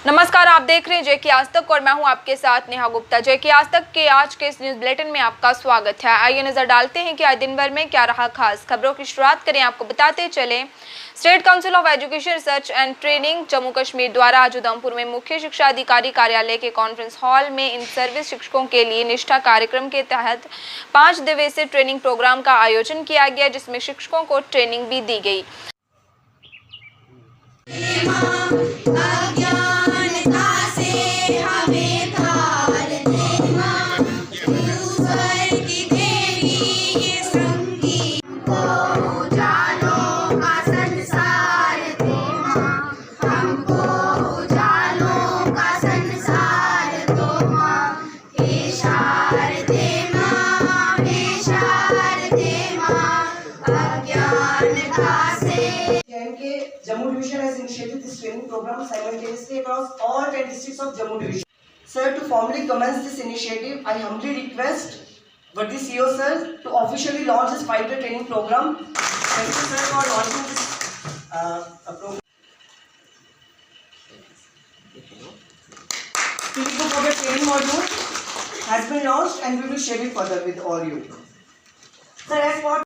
नमस्कार, आप देख रहे हैं जेके आज तक और मैं हूं आपके साथ नेहा गुप्ता। जेके आज तक के आज के इस न्यूज बुलेटिन में आपका स्वागत है। आइए नजर डालते हैं कि आज दिन भर में क्या रहा खास। खबरों की शुरुआत करें, आपको बताते चलें state council of education research and training Jammu Kashmir द्वारा आज उधमपुर में मुख्य शिक्षा अधिकारी कार्यालय के कॉन्फ्रेंस हॉल में इन सर्विस शिक्षकों के लिए निष्ठा कार्यक्रम के तहत 5 दिवसीय ट्रेनिंग प्रोग्राम का आयोजन किया गया, जिसमें शिक्षकों को ट्रेनिंग भी दी गई। Jammu Division has initiated this training program simultaneously across all 10 districts of Jammu Division. Sir, to formally commence this initiative, I humbly request Vardhi CEO sir to officially launch this 5-day training program. Thank you sir for launching this program. Speaking for the training module has been launched and we will share it further with all you. Sir, as for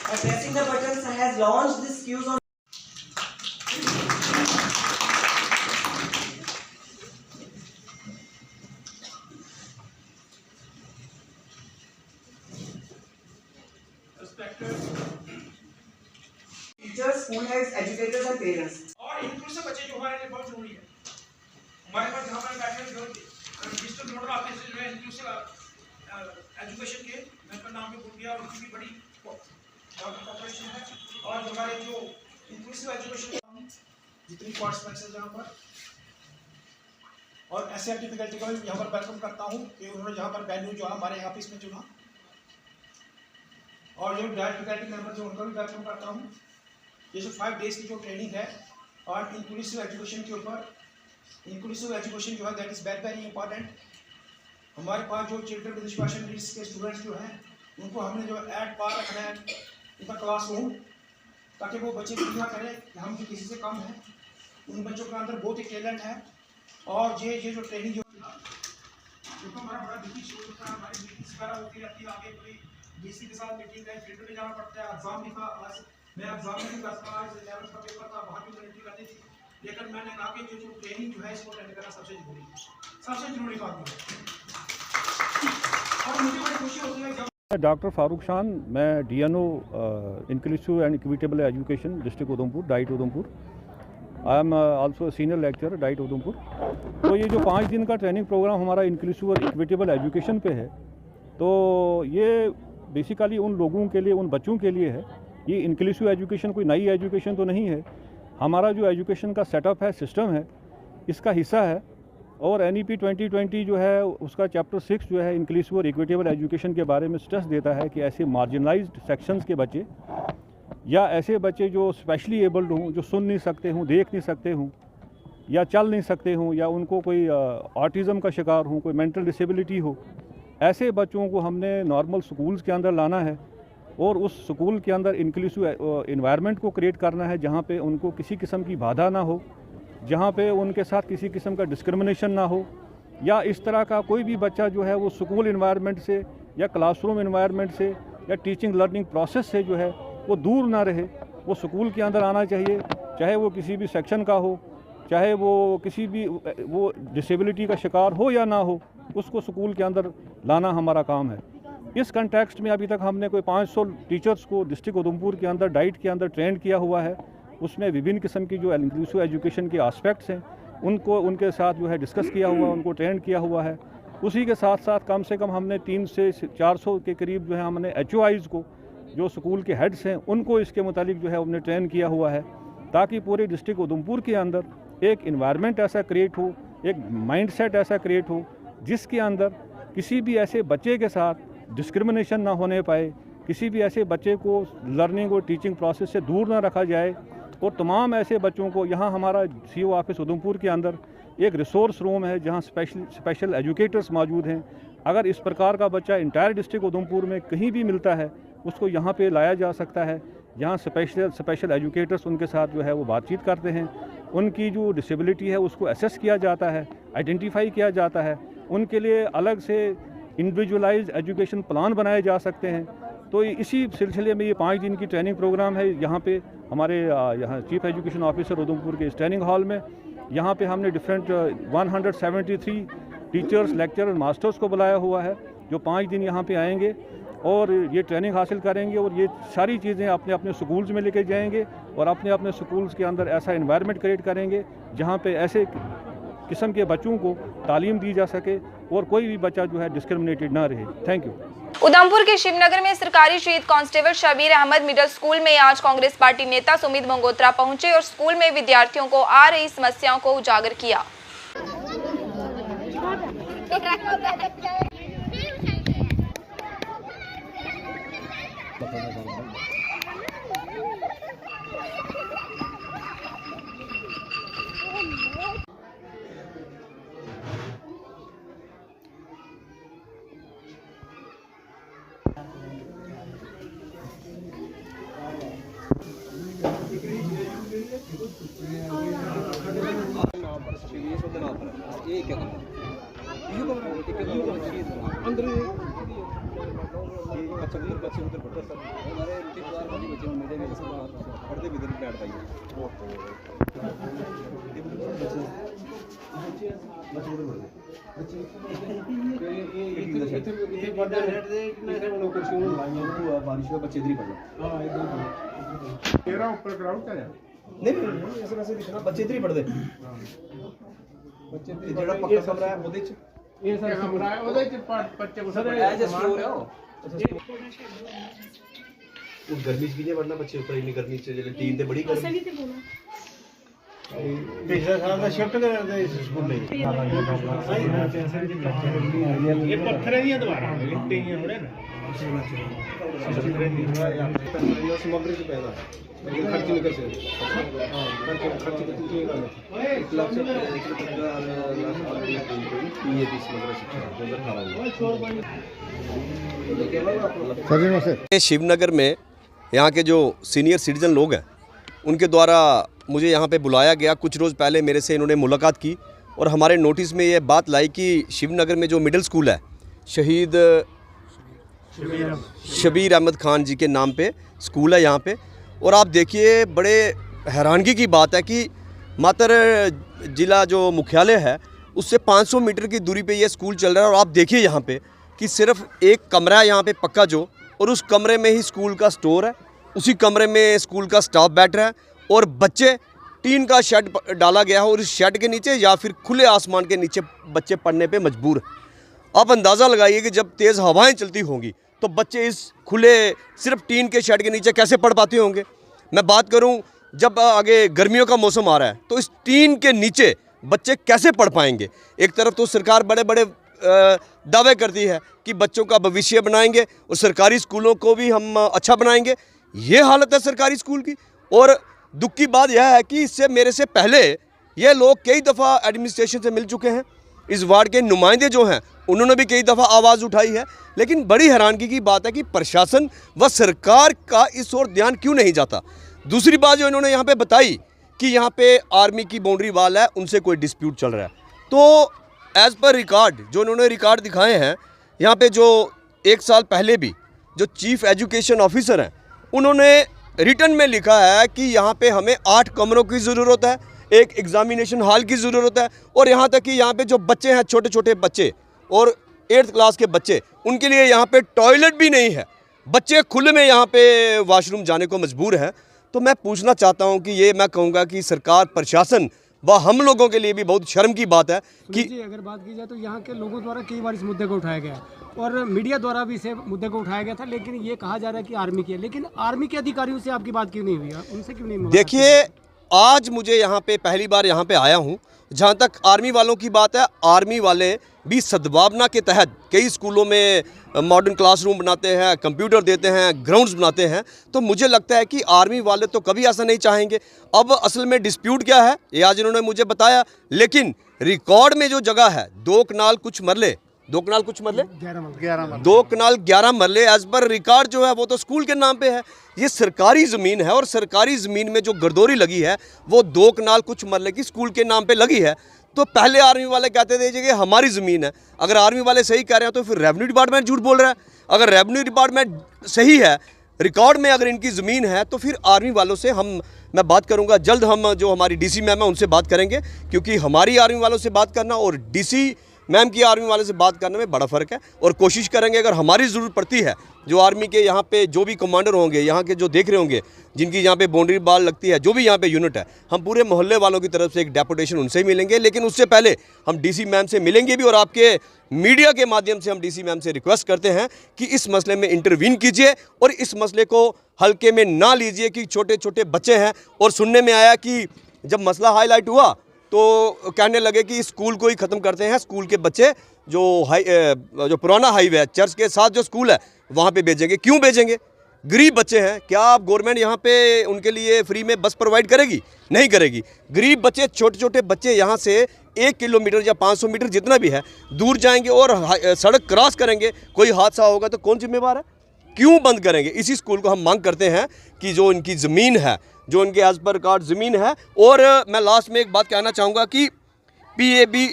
by pressing the button, sir has launched this cues on. Respected Teachers, school heads, educators and parents. और inclusive बच्चे जो हमारे लिए बहुत जरूरी है। हमारे पास जहाँ पर बैठे हुए डिजिटल नोडल ऑफिस जो है इंक्लूसिव एजुकेशन के, मैं अपना नाम भी भूल गया, उनकी भी बड़ी कॉर्पोरेशन है। और हमारे जो इंक्लूसिव एजुकेशन जितनी पार्टिसिपेंट्स हैं जहाँ पर, और ऐसे डिफिकल्टी को यहाँ पर वेलकम करता हूँ कि उन्होंने जहाँ पर वेन्यू जो हमारे ऑफिस में चुना, और जो डायरेक्ट फैकल्टी मेंबर जो उनका भी वेलकम करता हूँ। ये जो 5 डेज की जो ट्रेनिंग है और इंक्लूसिव एजुकेशन के ऊपर, इंक्लूसिव एजुकेशन जो है दैट इज़ वेरी इंपॉर्टेंट। हमारे पास जो चिल्ड्रन विद स्पेशल नीड्स के स्टूडेंट्स जो हैं उनको हमने जो एट पार रखना है इनका क्लासरूम, ताकि वो बच्चे दुनिया करें कि हम जो किसी से कम हैं। उन बच्चों के अंदर बहुत ही टैलेंट है। और ये जो ट्रेनिंग जो हमारा बड़ा बिजी शेड्यूल था, हमारी मीटिंग्स वगैरह होती रहती है, आगे पूरी डीसी के साथ मीटिंग है, फील्ड में जाना पड़ता है। एग्जाम भी था, आज मैं एग्जाम में भी करता, आज 11th का पेपर था, वहाँ भी वॉलंटियर करनी थी। लेकिन मैंने कहा कि जो ट्रेनिंग जो है इसको अटेंड करना सबसे जरूरी काम है। और मुझे बड़ी खुशी होती है जब डॉक्टर फारूक शान, मैं DNO inclusive and equitable education district Udhampur, diet Udhampur. I am also senior lecturer diet Udhampur. तो ये जो 5 दिन का ट्रेनिंग प्रोग्राम हमारा इंक्लूसिव और इक्विटेबल एजुकेशन पे है, तो ये बेसिकली उन लोगों के लिए, उन बच्चों के लिए है। ये इंक्लूसिव एजुकेशन कोई नई एजुकेशन तो नहीं है। हमारा जो एजुकेशन का सेटअप है, सिस्टम है, इसका हिस्सा है। और NEP 2020 जो है उसका चैप्टर 6 जो है इंक्लूसिव और इक्विटेबल एजुकेशन के बारे में स्ट्रेस देता है कि ऐसे मार्जिनलाइज्ड सेक्शंस के बच्चे या ऐसे बच्चे जो स्पेशली एबल्ड हों, जो सुन नहीं सकते हों, देख नहीं सकते हों या चल नहीं सकते हों, या उनको कोई ऑटिज़म का शिकार हो, कोई मेंटल डिसेबिलिटी हो, ऐसे बच्चों को हमने नॉर्मल स्कूल्स के अंदर लाना है और उस स्कूल के अंदर इंक्लूसिव एनवायरनमेंट को क्रिएट करना है, जहाँ पे उनको किसी किस्म की बाधा ना हो, जहाँ पे उनके साथ किसी किस्म का डिस्क्रिमिनेशन ना हो, या इस तरह का कोई भी बच्चा जो है वो स्कूल एनवायरनमेंट से या क्लासरूम एनवायरनमेंट से या टीचिंग लर्निंग प्रोसेस से जो है वो दूर ना रहे। वो स्कूल के अंदर आना चाहिए, चाहे वो किसी भी सेक्शन का हो, चाहे वो किसी भी वो डिसेबिलिटी का शिकार हो या ना हो, उसको स्कूल के अंदर लाना हमारा काम है। इस कंटेक्स्ट में अभी तक हमने कोई 500 टीचर्स को डिस्ट्रिक्ट उधमपुर के अंदर डाइट के अंदर ट्रेन किया हुआ है। उसमें विभिन्न किस्म की जो इंक्लूसिव एजुकेशन के एस्पेक्ट्स हैं उनको उनके साथ जो है डिस्कस किया हुआ, उनको ट्रेन किया हुआ है। उसी के साथ साथ कम से कम हमने 300 से 400 के करीब जो है हमने HOIs को, जो स्कूल के हेड्स हैं, उनको इसके मुतालिक जो है हमने ट्रेन किया हुआ है, ताकि पूरे डिस्ट्रिक्ट उधमपुर के अंदर एक इन्वायरमेंट ऐसा क्रिएट हो, एक माइंडसेट ऐसा क्रिएट हो जिसके अंदर किसी भी ऐसे बच्चे के साथ डिस्क्रिमिनेशन ना होने पाए, किसी भी ऐसे बच्चे को लर्निंग और टीचिंग प्रोसेस से दूर ना रखा जाए। और तमाम ऐसे बच्चों को, यहाँ हमारा CO ऑफिस उधमपुर के अंदर एक रिसोर्स रूम है जहाँ स्पेशल एजुकेटर्स मौजूद हैं। अगर इस प्रकार का बच्चा इंटायर डिस्ट्रिक्ट उधमपुर में कहीं भी मिलता है, उसको यहाँ पे लाया जा सकता है। यहाँ स्पेशल एजुकेटर्स उनके साथ जो है वो बातचीत करते हैं, उनकी जो डिसेबिलिटी है उसको असेस किया जाता है, आइडेंटिफाई किया जाता है, उनके लिए अलग से इंडिविजुअलाइज्ड एजुकेशन प्लान बनाए जा सकते हैं। तो इसी सिलसिले में ये 5 दिन की ट्रेनिंग प्रोग्राम है यहाँ पे हमारे यहाँ चीफ एजुकेशन ऑफिसर उधमपुर के इस ट्रेनिंग हॉल में। यहाँ पे हमने डिफरेंट 173 टीचर्स, लेक्चरर, मास्टर्स को बुलाया हुआ है जो 5 दिन यहाँ पे आएंगे और ये ट्रेनिंग हासिल करेंगे और ये सारी चीज़ें अपने अपने स्कूल्स में लेके जाएंगे और अपने अपने स्कूल्स के अंदर ऐसा इन्वायरमेंट क्रिएट करेंगे जहाँ पे ऐसे किस्म के बच्चों को तालीम दी जा सके और कोई भी बच्चा जो है डिस्क्रिमिनेटेड ना रहे। Thank you. उधमपुर के शिवनगर में सरकारी शहीद constable Shabir Ahmed middle school में आज कांग्रेस पार्टी नेता सुमित मंगोत्रा पहुंचे और स्कूल में विद्यार्थियों को आ रही समस्याओं को उजागर किया। बच्चे इधर ही पढ़ते बच्चे जेड़ा पक्का कमरा है ओदे च ਇਹ ਸਰ ਕਮਰਾ ਹੈ ਉਹਦੇ ਚ ਬੱਚੇ को सर एज अ स्टोर है वो गर्मी च कि'यां पढ़ना बच्चे ऊपर इन्नी गर्मी च जेल्लै टीन ते बड़ी गर्मी पिछले साल ਦਾ शिफ्ट ਕਰਦੇ ਇਸ ਸਕੂਲ ਲਈ ਇਹ ਪੱਥਰਾਂ ਦੀਆਂ ਦੀਵਾਰਾਂ ਟੀਆਂ ਹੋਣੇ ਨਾ ਸਮਗਰੀ ਚ ਪੈਦਾ खर्च नहीं कर सकते खर्च कितनी शिवनगर में यहाँ के जो सीनियर सिटीजन लोग हैं उनके द्वारा मुझे यहाँ पे बुलाया गया। कुछ रोज़ पहले मेरे से इन्होंने मुलाकात की और हमारे नोटिस में ये बात लाई कि शिवनगर में जो मिडिल स्कूल है शहीद शबीर अहमद खान जी के नाम पे स्कूल है यहाँ पे। और आप देखिए बड़े हैरानगी की बात है कि मात्र ज़िला जो मुख्यालय है उससे 500 मीटर की दूरी पे ये स्कूल चल रहा है और आप देखिए यहाँ पे कि सिर्फ एक कमरा है यहाँ पे पक्का जो, और उस कमरे में ही स्कूल का स्टोर है, उसी कमरे में स्कूल का स्टाफ बैठ रहा है और बच्चे टीन का शेड डाला गया है और इस शेड के नीचे या फिर खुले आसमान के नीचे बच्चे पढ़ने पे मजबूर हैं। आप अंदाज़ा लगाइए कि जब तेज़ हवाएं चलती होंगी तो बच्चे इस खुले सिर्फ टीन के शेड के नीचे कैसे पढ़ पाते होंगे। मैं बात करूं जब आगे गर्मियों का मौसम आ रहा है तो इस टीन के नीचे बच्चे कैसे पढ़ पाएंगे। एक तरफ तो सरकार बड़े बड़े दावे करती है कि बच्चों का भविष्य बनाएंगे और सरकारी स्कूलों को भी हम अच्छा बनाएंगे, ये हालत है सरकारी स्कूल की। और दुख की बात यह है कि इससे मेरे से पहले ये लोग कई दफ़ा एडमिनिस्ट्रेशन से मिल चुके हैं, इस वार्ड के नुमाइंदे जो हैं उन्होंने भी कई दफ़ा आवाज़ उठाई है, लेकिन बड़ी हैरानगी की बात है कि प्रशासन व सरकार का इस ओर ध्यान क्यों नहीं जाता। दूसरी बात जो इन्होंने यहाँ पे बताई कि यहाँ पे आर्मी की बाउंड्री वाल है, उनसे कोई डिस्प्यूट चल रहा है। तो एज़ पर रिकॉर्ड जो इन्होंने रिकॉर्ड दिखाए हैं यहाँ पे जो 1 साल पहले भी जो चीफ एजुकेशन ऑफिसर हैं उन्होंने रिटर्न में लिखा है कि यहाँ पे हमें 8 कमरों की ज़रूरत है, एक एग्ज़ामिनेशन हॉल की ज़रूरत है, और यहाँ तक कि यहाँ पे जो बच्चे हैं छोटे छोटे बच्चे और 8th क्लास के बच्चे उनके लिए यहाँ पे टॉयलेट भी नहीं है, बच्चे खुले में यहाँ पे वॉशरूम जाने को मजबूर हैं। तो मैं पूछना चाहता हूँ कि ये मैं कहूँगा कि सरकार प्रशासन व हम लोगों के लिए भी बहुत शर्म की बात है कि अगर बात की जाए तो यहाँ के लोगों द्वारा कई बार इस मुद्दे को उठाया गया और मीडिया द्वारा भी इसे मुद्दे को उठाया गया था, लेकिन ये कहा जा रहा है कि आर्मी की है। लेकिन आर्मी के अधिकारियों से आपकी बात क्यों नहीं हुई, उनसे क्यों नहीं? देखिए आज मुझे यहाँ पे पहली बार यहाँ पे आया हूँ। जहाँ तक आर्मी वालों की बात है, आर्मी वाले भी सद्भावना के तहत कई स्कूलों में मॉडर्न क्लासरूम बनाते हैं, कंप्यूटर देते हैं, ग्राउंड्स बनाते हैं। तो मुझे लगता है कि आर्मी वाले तो कभी ऐसा नहीं चाहेंगे। अब असल में डिस्प्यूट क्या है ये आज इन्होंने मुझे बताया, लेकिन रिकॉर्ड में जो जगह है 2 कनाल कुछ मरले 2 कनाल कुछ मरले 11 2 कनाल 11 मरले एज पर रिकॉर्ड जो है वो तो स्कूल के नाम पे है। ये सरकारी ज़मीन है और सरकारी ज़मीन में जो गर्दोरी लगी है वो 2 कनाल कुछ मरले की स्कूल के नाम पे लगी है। तो पहले आर्मी वाले कहते थे कि हमारी ज़मीन है। अगर आर्मी वाले सही कह रहे हैं तो फिर रेवेन्यू डिपार्टमेंट झूठ बोल रहा है। अगर रेवेन्यू डिपार्टमेंट सही है, रिकॉर्ड में अगर इनकी ज़मीन है, तो फिर आर्मी वालों से मैं बात करूंगा जल्द। हम जो हमारी डीसी मैम है उनसे बात करेंगे, क्योंकि हमारी आर्मी वालों से बात करना और डीसी मैम की आर्मी वाले से बात करने में बड़ा फ़र्क है। और कोशिश करेंगे अगर हमारी ज़रूरत पड़ती है, जो आर्मी के यहाँ पे जो भी कमांडर होंगे, यहाँ के जो देख रहे होंगे, जिनकी यहाँ पे बाउंड्री बाल लगती है, जो भी यहाँ पे यूनिट है, हम पूरे मोहल्ले वालों की तरफ से एक डेपुटेशन उनसे ही मिलेंगे। लेकिन उससे पहले हम डीसी मैम से मिलेंगे भी और आपके मीडिया के माध्यम से हम डीसी मैम से रिक्वेस्ट करते हैं कि इस मसले में इंटरवीन कीजिए और इस मसले को हल्के में ना लीजिए कि छोटे छोटे बच्चे हैं। और सुनने में आया कि जब मसला हाईलाइट हुआ तो कहने लगे कि स्कूल को ही ख़त्म करते हैं, स्कूल के बच्चे जो पुराना हाईवे है, चर्च के साथ जो स्कूल है वहाँ पे भेजेंगे। क्यों भेजेंगे? गरीब बच्चे हैं। क्या आप गवर्नमेंट यहाँ पे उनके लिए फ्री में बस प्रोवाइड करेगी? नहीं करेगी। गरीब बच्चे, छोटे छोटे बच्चे यहाँ से 1 किलोमीटर या 500 मीटर जितना भी है दूर जाएंगे और सड़क क्रॉस करेंगे, कोई हादसा होगा तो कौन जिम्मेवार है? क्यों बंद करेंगे? इसी स्कूल को हम मांग करते हैं कि जो इनकी ज़मीन है, जो इनके एज पर कार्ड ज़मीन है। और मैं लास्ट में एक बात कहना चाहूँगा कि PAB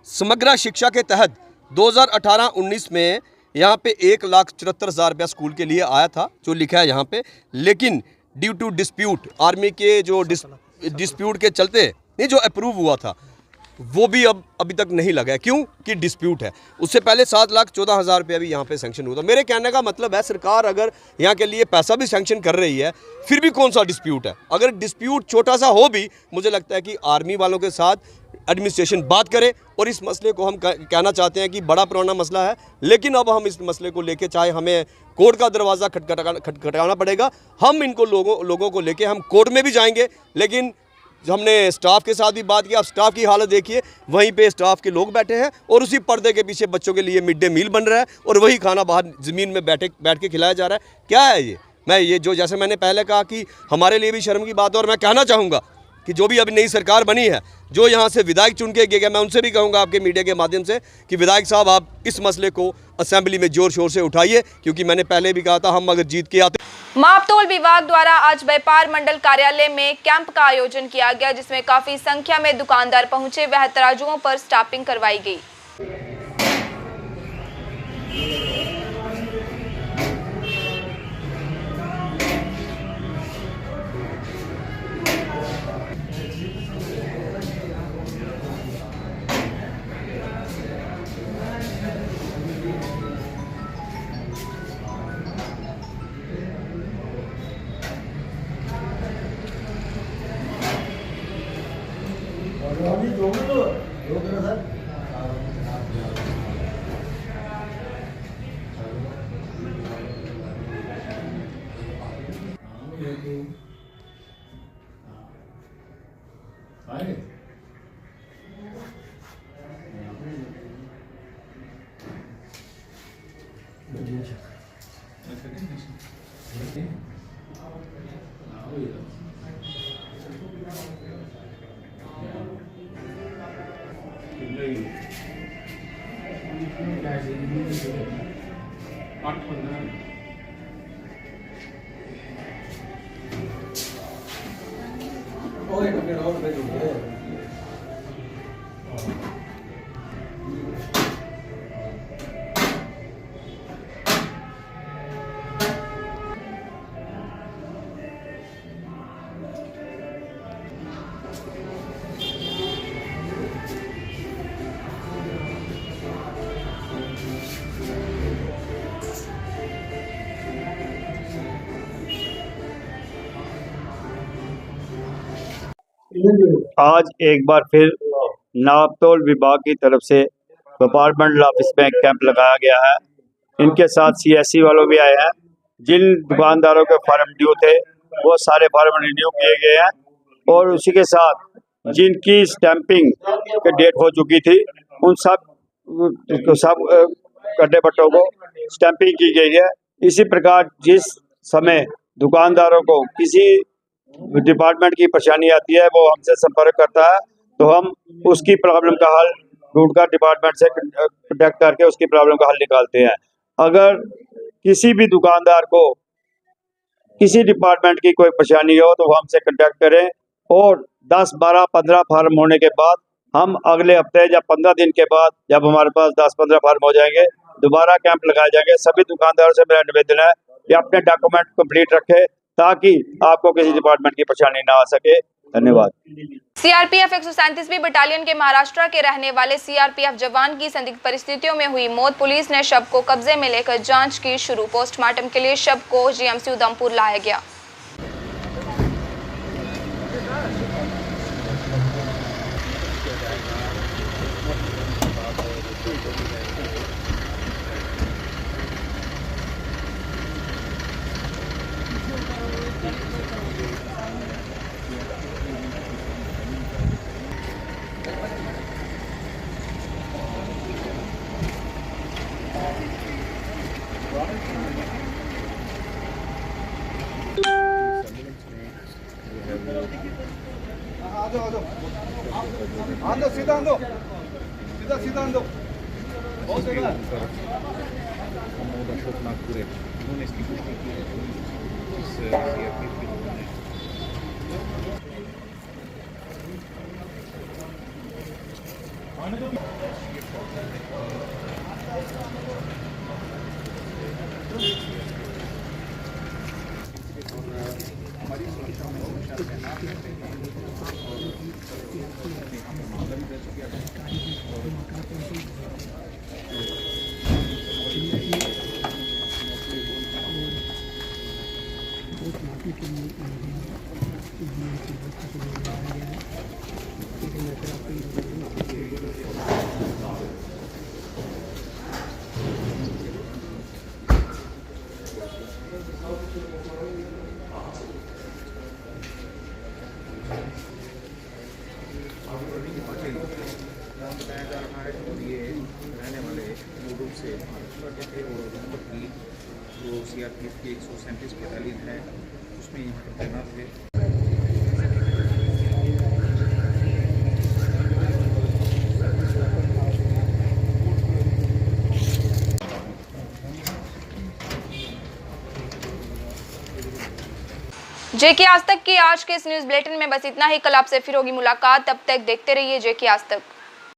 समग्र शिक्षा के तहत 2018-19 में यहाँ पे 1,74,000 रुपया स्कूल के लिए आया था, जो लिखा है यहाँ पे। लेकिन ड्यू टू डिस्प्यूट, आर्मी के जो डिस्प्यूट के चलते नहीं जो अप्रूव हुआ था, वो भी अभी तक नहीं लगा है। क्यों? कि डिस्प्यूट है। उससे पहले 7,14,000 रुपया भी यहाँ पे सैंक्शन हुआ था। मेरे कहने का मतलब है, सरकार अगर यहाँ के लिए पैसा भी सैंक्शन कर रही है, फिर भी कौन सा डिस्प्यूट है? अगर डिस्प्यूट छोटा सा हो भी, मुझे लगता है कि आर्मी वालों के साथ एडमिनिस्ट्रेशन बात करे। और इस मसले को हम कहना चाहते हैं कि बड़ा पुराना मसला है, लेकिन अब हम इस मसले को लेके, चाहे हमें कोर्ट का दरवाज़ा खटखटाना पड़ेगा, हम इनको लोगों को लेके हम कोर्ट में भी जाएंगे। लेकिन हमने स्टाफ के साथ भी बात की। आप स्टाफ की हालत देखिए, वहीं पे स्टाफ के लोग बैठे हैं और उसी पर्दे के पीछे बच्चों के लिए मिड डे मील बन रहा है और वही खाना बाहर ज़मीन में बैठ के खिलाया जा रहा है। क्या है ये? जैसे मैंने पहले कहा कि हमारे लिए भी शर्म की बात है। और मैं कहना चाहूँगा कि जो भी अभी नई सरकार बनी है, जो यहाँ से विधायक चुन के गए, मैं उनसे भी कहूँगा आपके मीडिया के माध्यम से कि विधायक साहब, आप इस मसले को असेंबली में जोर शोर से उठाइए, क्योंकि मैंने पहले भी कहा था, हम अगर जीत के आते। मापतौल विभाग द्वारा आज व्यापार मंडल कार्यालय में कैंप का आयोजन किया गया, जिसमें काफी संख्या में दुकानदार पहुंचे। वह तराजुओं पर स्टापिंग करवाई गई। आज एक बार फिर नापतोल विभाग की तरफ से व्यापार मंडल ऑफिस में कैंप लगाया गया है। इनके साथ CSC वालों भी आए हैं। जिन दुकानदारों के फार्म ड्यू थे वो सारे फार्म रिन्यू किए गए हैं और उसी के साथ जिनकी स्टैंपिंग की डेट हो चुकी थी उन सब कड्डे पट्टों को स्टैंपिंग की गई है। इसी प्रकार जिस समय दुकानदारों को किसी डिपार्टमेंट की परेशानी आती है वो हमसे संपर्क करता है तो हम उसकी प्रॉब्लम का हल ढूंढकर डिपार्टमेंट से कॉन्टेक्ट करके उसकी प्रॉब्लम का हल निकालते हैं। अगर किसी भी दुकानदार को किसी डिपार्टमेंट की कोई परेशानी हो तो वो हमसे कॉन्टेक्ट करें, और 10, 12, 15 फार्म होने के बाद हम अगले हफ्ते या 15 दिन के बाद जब हमारे पास 10-15 फार्म हो जाएंगे दोबारा कैंप लगाए जाएंगे। सभी दुकानदारों से मेरा निवेदन है कि अपने डॉक्यूमेंट कंप्लीट रखें ताकि आपको किसी डिपार्टमेंट की परेशानी ना आ सके। धन्यवाद। सीआरपीएफ 137वीं बटालियन के महाराष्ट्र के रहने वाले सीआरपीएफ जवान की संदिग्ध परिस्थितियों में हुई मौत। पुलिस ने शव को कब्जे में लेकर जांच की शुरू। पोस्टमार्टम के लिए शव को जीएमसी उधमपुर लाया गया। सीधा सीधा अशोक नागपुरे उन्होंने इसकी पुष्टि की है। इस सीआरपीएफ के लोगों ने हमारी सुरक्षा में हमेशा तैनात रहते हैं और मामला भी दर्ज किया बताया जा रहा है और ये रहने वाले मूल रूप से महाराष्ट्र के थे और उधमपुर की जो सीआरपीएफ की 137 बटालियन है उसमें यहाँ पर तैनात थे। जेके आज तक की आज के इस न्यूज बुलेटिन में बस इतना ही। कल आपसे फिर होगी मुलाकात, तब तक देखते रहिए जेके आज तक।